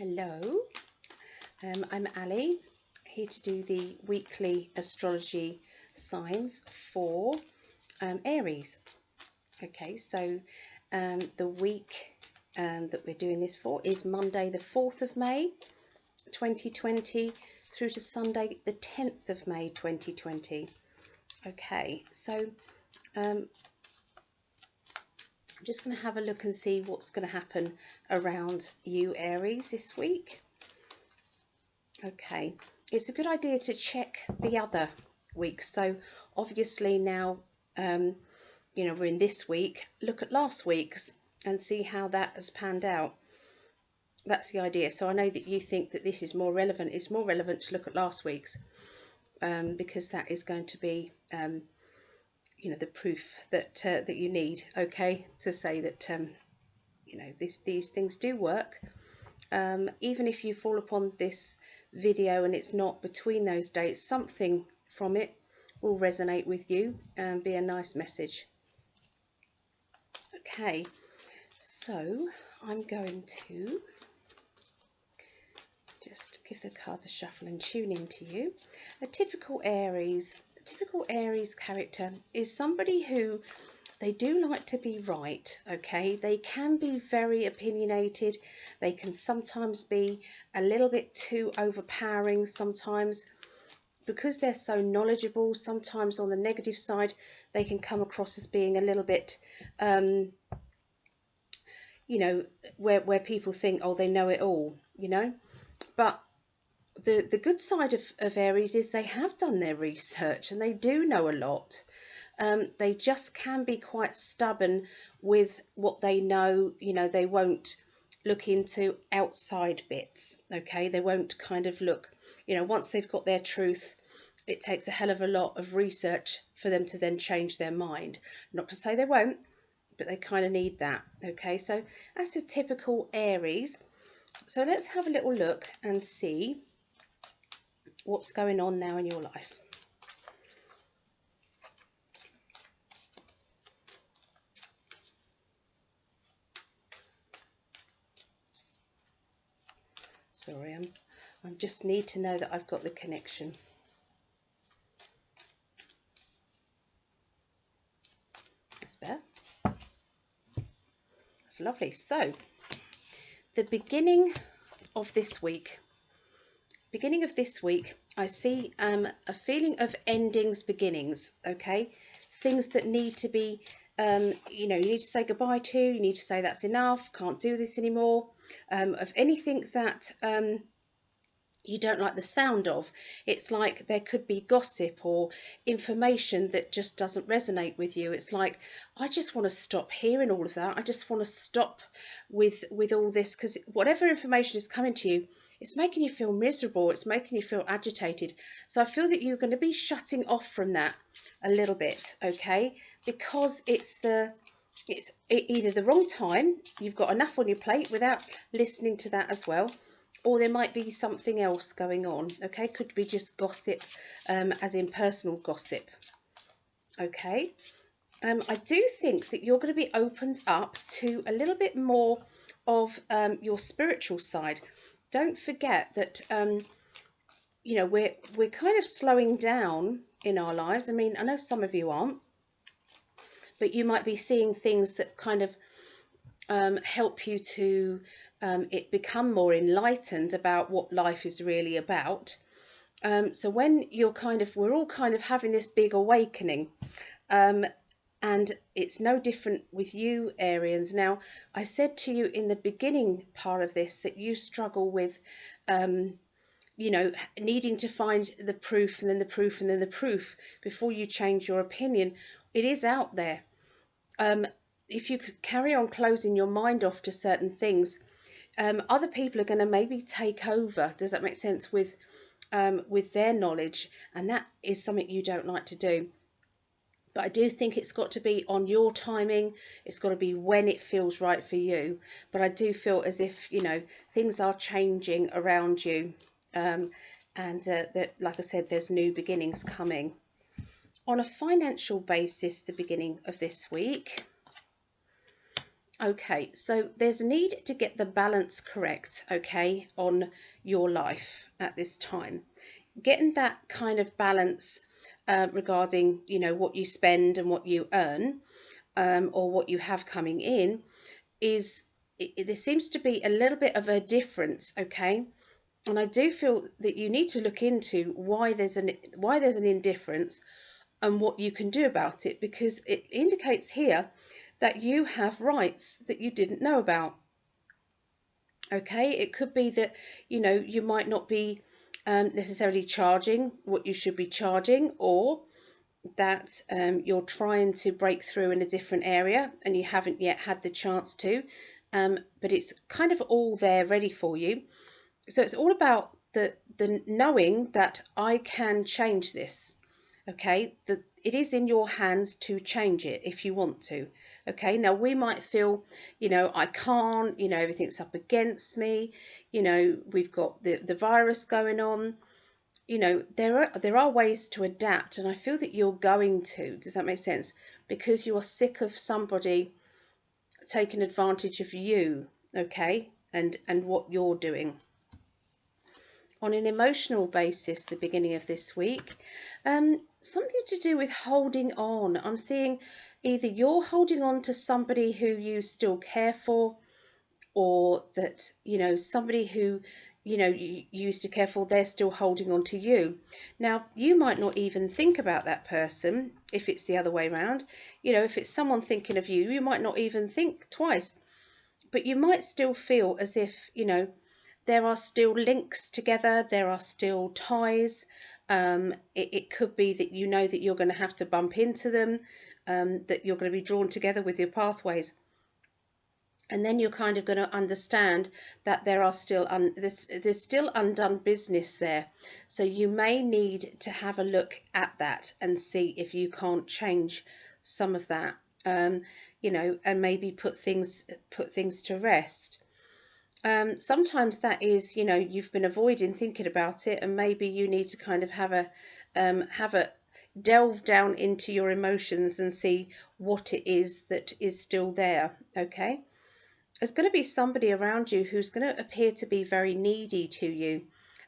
Hello, I'm Ali, here to do the weekly astrology signs for Aries. Okay, so the week that we're doing this for is Monday the 4th of May 2020 through to Sunday the 10th of May 2020. Okay, so I'm just going to have a look and see what's going to happen around you, Aries, this week. Okay, it's a good idea to check the other weeks. So obviously now, we're in this week. Look at last week's and see how that has panned out. That's the idea. So I know that you think that this is more relevant. It's more relevant to look at last week's because that is going to be, the proof that that you need. Okay, to say that these things do work. Even if you fall upon this video and it's not between those dates, something from it will resonate with you and be a nice message. Okay, so I'm going to just give the cards a shuffle and tune into you. A typical Aries character is somebody who they do like to be right, okay? They can be very opinionated. They can sometimes be a little bit too overpowering sometimes. Because they're so knowledgeable, sometimes on the negative side, they can come across as being a little bit, where people think, oh, they know it all, But the good side of Aries is they have done their research and they do know a lot. They just can be quite stubborn with what they know. They won't look into outside bits. Okay, they won't kind of look, once they've got their truth, it takes a hell of a lot of research for them to then change their mind. Not to say they won't, but they kind of need that. Okay, so that's a typical Aries. So let's have a little look and see what's going on now in your life. Sorry, I just need to know that I've got the connection. That's better. That's lovely. So, the beginning of this week, I see a feeling of endings, beginnings. Okay, things that need to be, you need to say goodbye to. You need to say that's enough. Can't do this anymore. Of anything that you don't like the sound of. It's like there could be gossip or information that just doesn't resonate with you. It's like, I just want to stop hearing all of that. I just want to stop with all this, because whatever information is coming to you, it's making you feel miserable. It's making you feel agitated. So I feel that you're going to be shutting off from that a little bit, okay? Because it's either the wrong time, you've got enough on your plate without listening to that as well, or there might be something else going on, okay? Could be just gossip, as in personal gossip, okay? I do think that you're going to be opened up to a little bit more of your spiritual side. Don't forget that, we're kind of slowing down in our lives. I mean, I know some of you aren't, but you might be seeing things that kind of help you to it become more enlightened about what life is really about. So when we're all kind of having this big awakening, and it's no different with you, Arians. Now, I said to you in the beginning part of this that you struggle with, needing to find the proof and then the proof and then the proof before you change your opinion. It is out there. If you could carry on closing your mind off to certain things, other people are going to maybe take over. Does that make sense? With their knowledge, and that is something you don't like to do. But I do think it's got to be on your timing. It's got to be when it feels right for you. But I do feel as if things are changing around you, and that, like I said, there's new beginnings coming. On a financial basis, the beginning of this week, Okay, so there's a need to get the balance correct, okay, on your life at this time. Getting that kind of balance regarding, what you spend and what you earn, or what you have coming in, is there seems to be a little bit of a difference, okay? And I do feel that you need to look into why there's an indifference and what you can do about it, because it indicates here that you have rights that you didn't know about. Okay, it could be that you might not be necessarily charging what you should be charging, or that you're trying to break through in a different area and you haven't yet had the chance to, but it's kind of all there ready for you. So it's all about the knowing that I can change this. Okay, that it is in your hands to change it if you want to. Okay, now we might feel, I can't, everything's up against me, we've got the virus going on. There are ways to adapt, and I feel that you're going to. Does that make sense? Because you are sick of somebody taking advantage of you, okay, and what you're doing. On an emotional basis, the beginning of this week, something to do with holding on. I'm seeing either you're holding on to somebody who you still care for, or that somebody who you used to care for, they're still holding on to you. Now, you might not even think about that person if it's the other way around. If it's someone thinking of you, you might not even think twice, but you might still feel as if there are still links together, there are still ties. It could be that that you're going to have to bump into them, that you're going to be drawn together with your pathways. And then you're kind of going to understand that there are still there's still undone business there. So you may need to have a look at that and see if you can't change some of that, and maybe put things to rest. Sometimes that is, you've been avoiding thinking about it, and maybe you need to kind of have a delve down into your emotions and see what it is that is still there. Okay, there's going to be somebody around you who's going to appear to be very needy to you.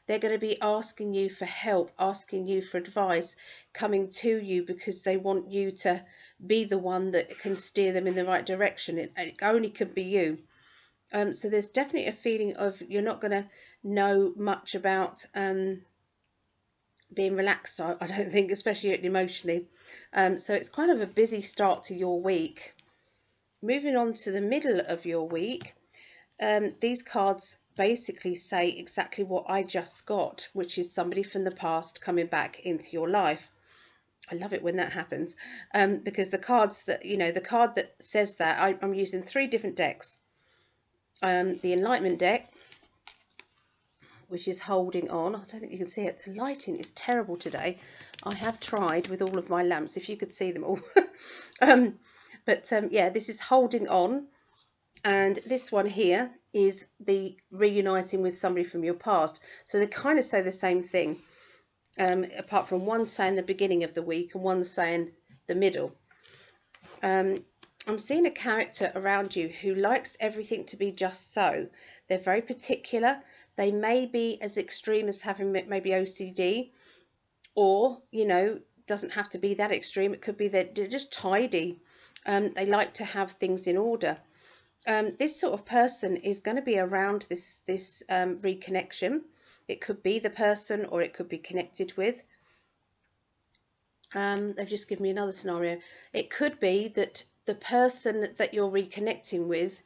They're going to be asking you for help, asking you for advice, coming to you because they want you to be the one that can steer them in the right direction. It only can be you. So there's definitely a feeling of you're not going to know much about being relaxed, I don't think, especially emotionally. So it's kind of a busy start to your week. Moving on to the middle of your week, these cards basically say exactly what I just got, which is somebody from the past coming back into your life. I love it when that happens, because the cards that, the card that says that, I'm using 3 different decks. The Enlightenment deck, which is holding on. I don't think you can see it. The lighting is terrible today. I have tried with all of my lamps, if you could see them all. Yeah, this is holding on. And this one here is the reuniting with somebody from your past. So they kind of say the same thing, apart from one saying the beginning of the week and one saying the middle. I'm seeing a character around you who likes everything to be just so. They're very particular. They may be as extreme as having maybe OCD, or, doesn't have to be that extreme. It could be that they're just tidy. They like to have things in order. This sort of person is going to be around this reconnection. It could be the person, or it could be connected with. They've just given me another scenario. It could be that the person that you're reconnecting with,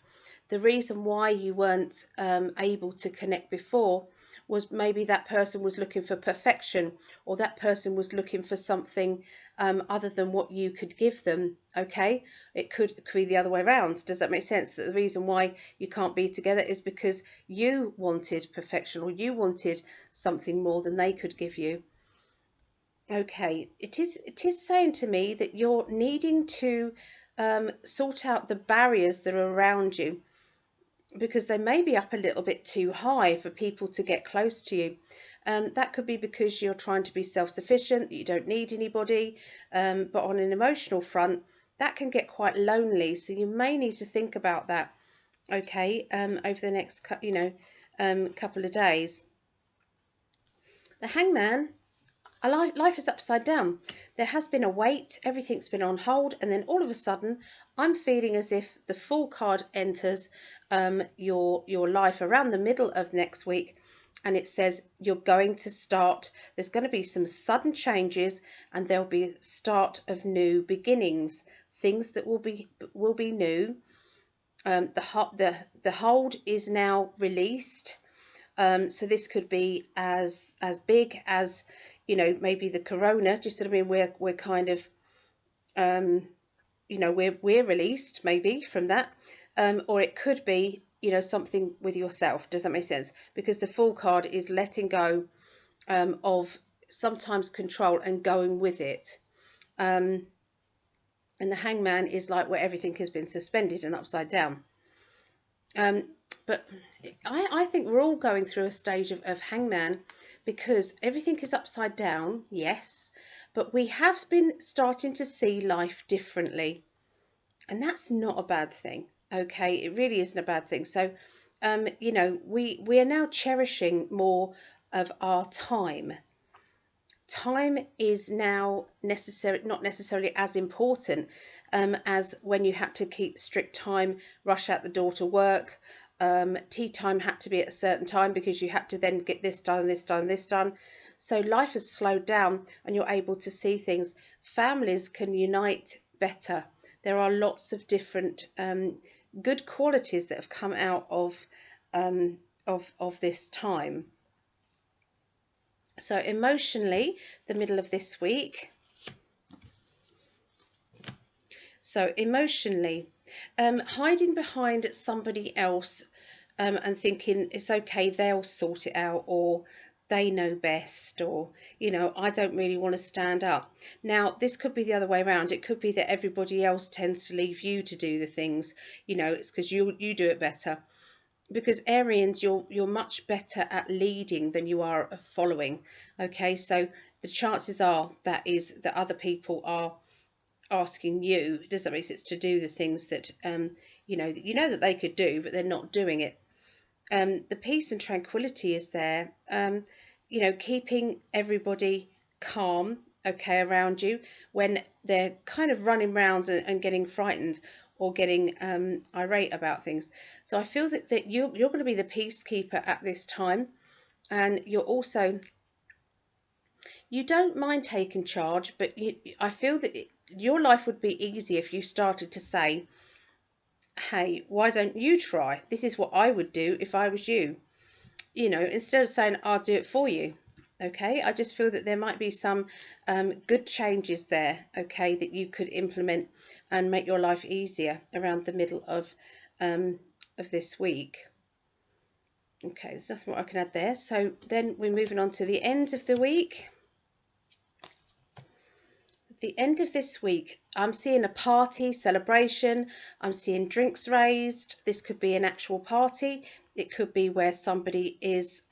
the reason why you weren't able to connect before was maybe that person was looking for perfection, or that person was looking for something other than what you could give them. Okay, it could be the other way around. Does that make sense? That the reason why you can't be together is because you wanted perfection, or you wanted something more than they could give you. Okay, it is saying to me that you're needing to sort out the barriers that are around you, because they may be up a little bit too high for people to get close to you. That could be because you're trying to be self-sufficient, you don't need anybody, but on an emotional front, that can get quite lonely. So you may need to think about that, okay, over the next couple of days. The Hangman, life is upside down. There has been a wait, everything's been on hold, and then all of a sudden I'm feeling as if the Fool card enters your life around the middle of next week, and it says you're going to start, there's going to be some sudden changes, and there'll be start of new beginnings, things that will be new. The hold is now released. So this could be as big as, maybe the corona. Just, I mean, we're kind of, we're released maybe from that, or it could be, something with yourself. Does that make sense? Because the Fool card is letting go of sometimes control and going with it. And the Hangman is like where everything has been suspended and upside down. But I think we're all going through a stage of Hangman, because everything is upside down, yes, but we have been starting to see life differently, and that's not a bad thing, okay? It really isn't a bad thing. So, we are now cherishing more of our time. Time is now not necessarily as important as when you had to keep strict time, rush out the door to work. Tea time had to be at a certain time because you had to then get this done, this done, this done. So life has slowed down and you're able to see things. Families can unite better. There are lots of different good qualities that have come out of this time. So emotionally, the middle of this week. So emotionally, hiding behind somebody else and thinking it's okay, they'll sort it out, or they know best, or, I don't really want to stand up. Now, this could be the other way around. It could be that everybody else tends to leave you to do the things, it's because you do it better. Because Arians, you're much better at leading than you are of following. Okay, so the chances are that other people are asking you, does that make sense, to do the things that that they could do, but they're not doing it. The peace and tranquility is there. Keeping everybody calm, okay, around you when they're kind of running around and getting frightened or getting irate about things. So I feel that you're going to be the peacekeeper at this time, and you're also, you don't mind taking charge, but I feel that your life would be easy if you started to say, hey, why don't you try? This is what I would do if I was you. Instead of saying, I'll do it for you. Okay, I just feel that there might be some good changes there, okay, that you could implement and make your life easier around the middle of this week. Okay, there's nothing more I can add there. So then we're moving on to the end of the week. The end of this week, I'm seeing a party, celebration. I'm seeing drinks raised. This could be an actual party. It could be where somebody is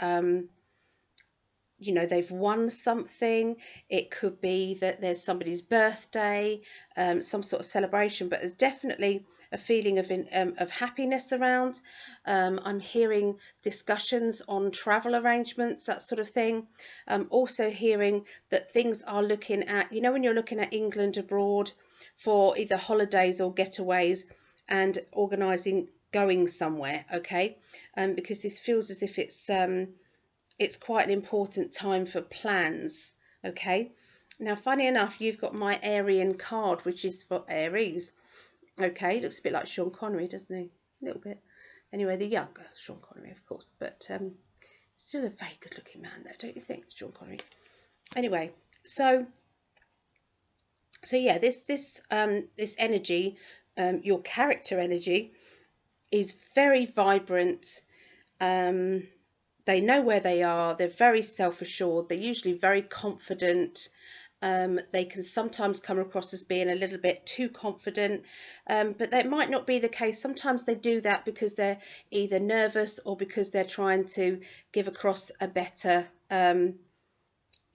they've won something. It could be that there's somebody's birthday, some sort of celebration, but there's definitely a feeling of happiness around. I'm hearing discussions on travel arrangements, that sort of thing. I'm also hearing that things are looking at, when you're looking at England abroad for either holidays or getaways and organising going somewhere, okay? Because this feels as if it's quite an important time for plans, okay? Now, funny enough, you've got my Aryan card, which is for Aries, okay? Looks a bit like Sean Connery, doesn't he? A little bit. Anyway, the younger Sean Connery, of course, but still a very good-looking man, though, don't you think, Sean Connery? Anyway, so yeah, this energy, your character energy, is very vibrant. They know where they are. They're very self-assured. They're usually very confident. They can sometimes come across as being a little bit too confident, but that might not be the case. Sometimes they do that because they're either nervous or because they're trying to give across a better,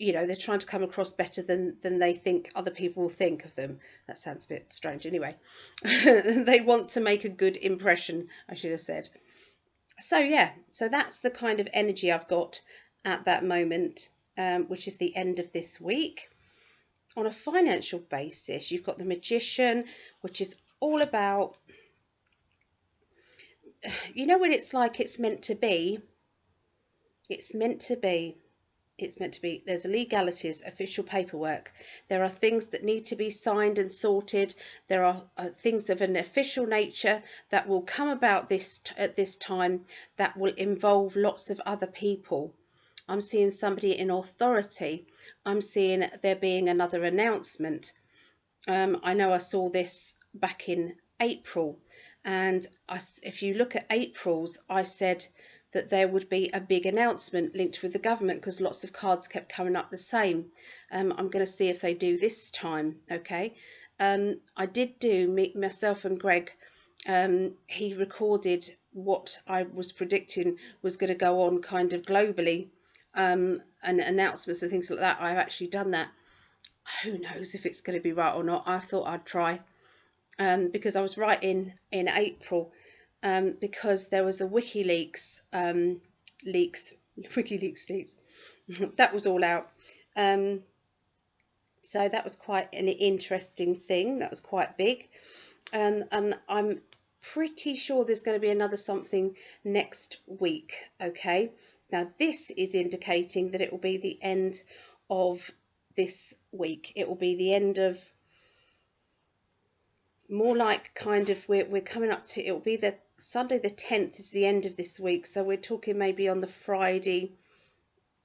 you know, they're trying to come across better than they think other people will think of them. That sounds a bit strange anyway. They want to make a good impression, I should have said. So yeah, so that's the kind of energy I've got at that moment, which is the end of this week. On a financial basis, you've got the Magician, which is all about, you know, when it's like it's meant to be, it's meant to be. It's meant to be. There's legalities, official paperwork. There are things that need to be signed and sorted. There are things of an official nature that will come about at this time that will involve lots of other people. I'm seeing somebody in authority. I'm seeing there being another announcement. I know I saw this back in April, and if you look at April's, I said that there would be a big announcement linked with the government because lots of cards kept coming up the same. I'm going to see if they do this time. Okay, I did do myself and Greg. He recorded what I was predicting was going to go on kind of globally, and announcements and things like that. I've actually done that. Who knows if it's going to be right or not. I thought I'd try, because I was right in April, because there was a WikiLeaks leaks, WikiLeaks leaks, that was all out. So that was quite an interesting thing. That was quite big, and I'm pretty sure there's going to be another something next week. Okay, now this is indicating that it will be the end of this week. It will be the end of, more like kind of, we're coming up to, it will be the Sunday the 10th is the end of this week, so we're talking maybe on the Friday,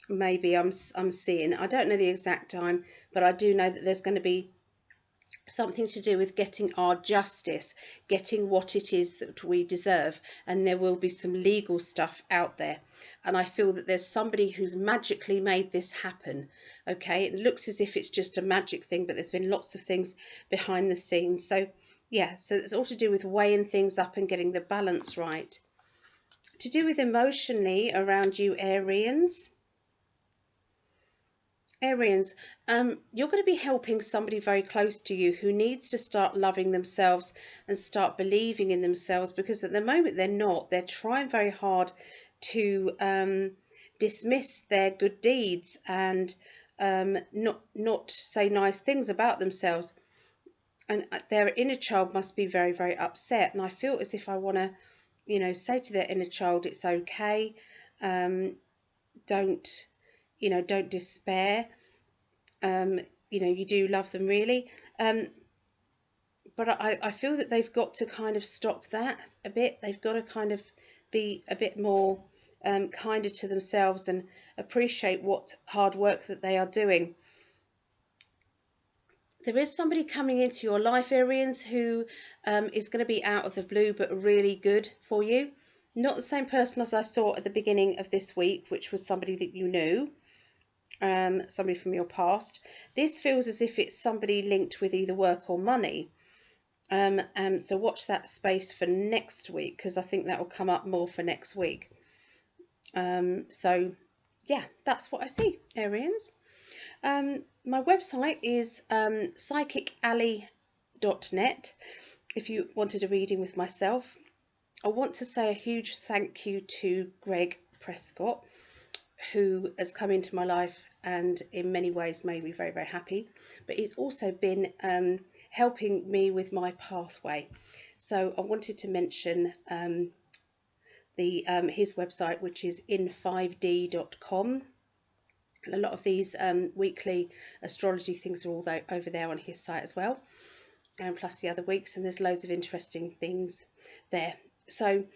maybe I'm seeing, I don't know the exact time, but I do know that there's going to be something to do with getting our justice, getting what it is that we deserve, and there will be some legal stuff out there, and I feel that there's somebody who's magically made this happen. Okay, it looks as if it's just a magic thing, but there's been lots of things behind the scenes. So yeah, so it's all to do with weighing things up and getting the balance right. To do with emotionally around you, Aries. Aries, you're going to be helping somebody very close to you who needs to start loving themselves and start believing in themselves, because at the moment they're not. They're trying very hard to dismiss their good deeds and not say nice things about themselves. And their inner child must be very, very upset. And I feel as if I want to, you know, say to their inner child, it's okay. Don't despair. You know, you do love them really. But I feel that they've got to kind of stop that a bit. They've got to kind of be a bit more kinder to themselves and appreciate what hard work that they are doing. There is somebody coming into your life, Aries, who is going to be out of the blue but really good for you. Not the same person as I saw at the beginning of this week, which was somebody that you knew, somebody from your past. This feels as if it's somebody linked with either work or money. So watch that space for next week, because I think that will come up more for next week. So yeah, that's what I see, Aries. My website is psychically.net if you wanted a reading with myself. I want to say a huge thank you to Greg Prescott, who has come into my life and in many ways made me very, very happy. But he's also been helping me with my pathway. So I wanted to mention his website, which is in5d.com. And a lot of these weekly astrology things are all over there on his site as well, and plus the other weeks, and there's loads of interesting things there. So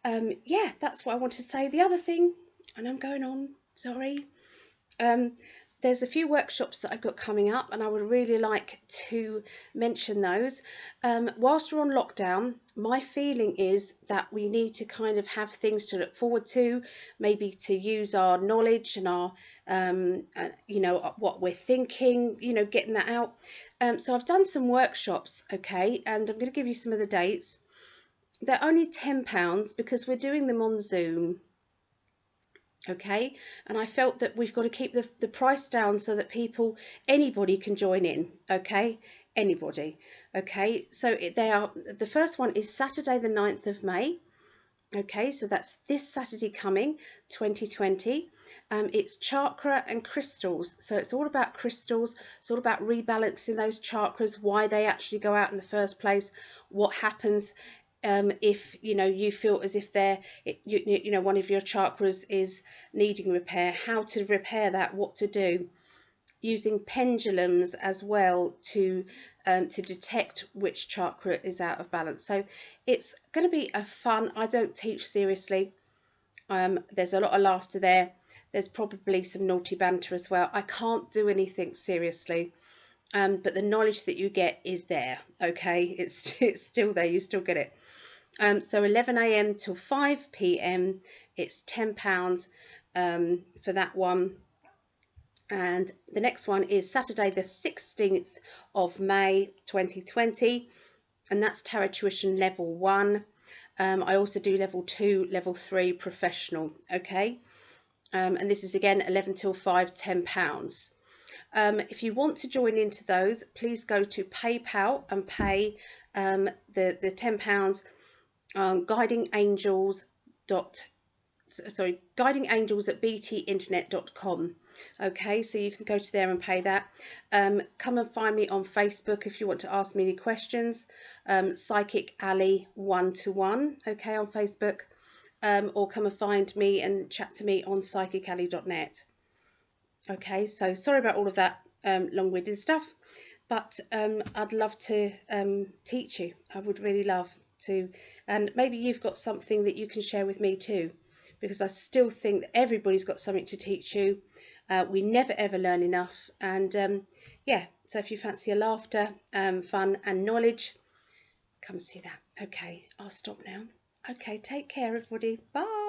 yeah, that's what I want to say. The other thing, and I'm going on, sorry, there's a few workshops that I've got coming up, and I would really like to mention those. Whilst we're on lockdown, my feeling is that we need to kind of have things to look forward to, maybe to use our knowledge and our, you know, what we're thinking, you know, getting that out. So I've done some workshops, okay, and I'm going to give you some of the dates. They're only £10 because we're doing them on Zoom. Okay, and I felt that we've got to keep the price down so that anybody can join in. Okay, anybody. Okay, so they are, the first one is Saturday the 9th of May. Okay, so that's this Saturday coming, 2020. It's chakra and crystals. So it's all about crystals. It's all about rebalancing those chakras, why they actually go out in the first place, what happens if you feel as if one of your chakras is needing repair, how to repair that, what to do, using pendulums as well to detect which chakra is out of balance. So it's going to be a fun. I don't teach seriously. There's a lot of laughter there. There's probably some naughty banter as well. I can't do anything seriously. But the knowledge that you get is there. Okay, it's still there. You still get it. So 11 a.m. till 5 p.m. It's £10 for that one. And the next one is Saturday the 16th of May 2020, and that's Tarot Tuition Level 1. I also do Level 2, Level 3 Professional. Okay, and this is again 11 till 5, £10. If you want to join into those, please go to PayPal and pay the £10 guiding angels at btinternet.com. Okay, so you can go to there and pay that. Come and find me on Facebook if you want to ask me any questions. Psychically 1-to-1, okay, on Facebook. Or come and find me and chat to me on psychically.net. Okay, so sorry about all of that long-winded stuff, but I'd love to teach you. I would really love to, and maybe you've got something that you can share with me too, because I still think that everybody's got something to teach you. We never ever learn enough, and yeah, so if you fancy a laughter, fun and knowledge, come see that. Okay, I'll stop now. Okay, take care everybody, bye.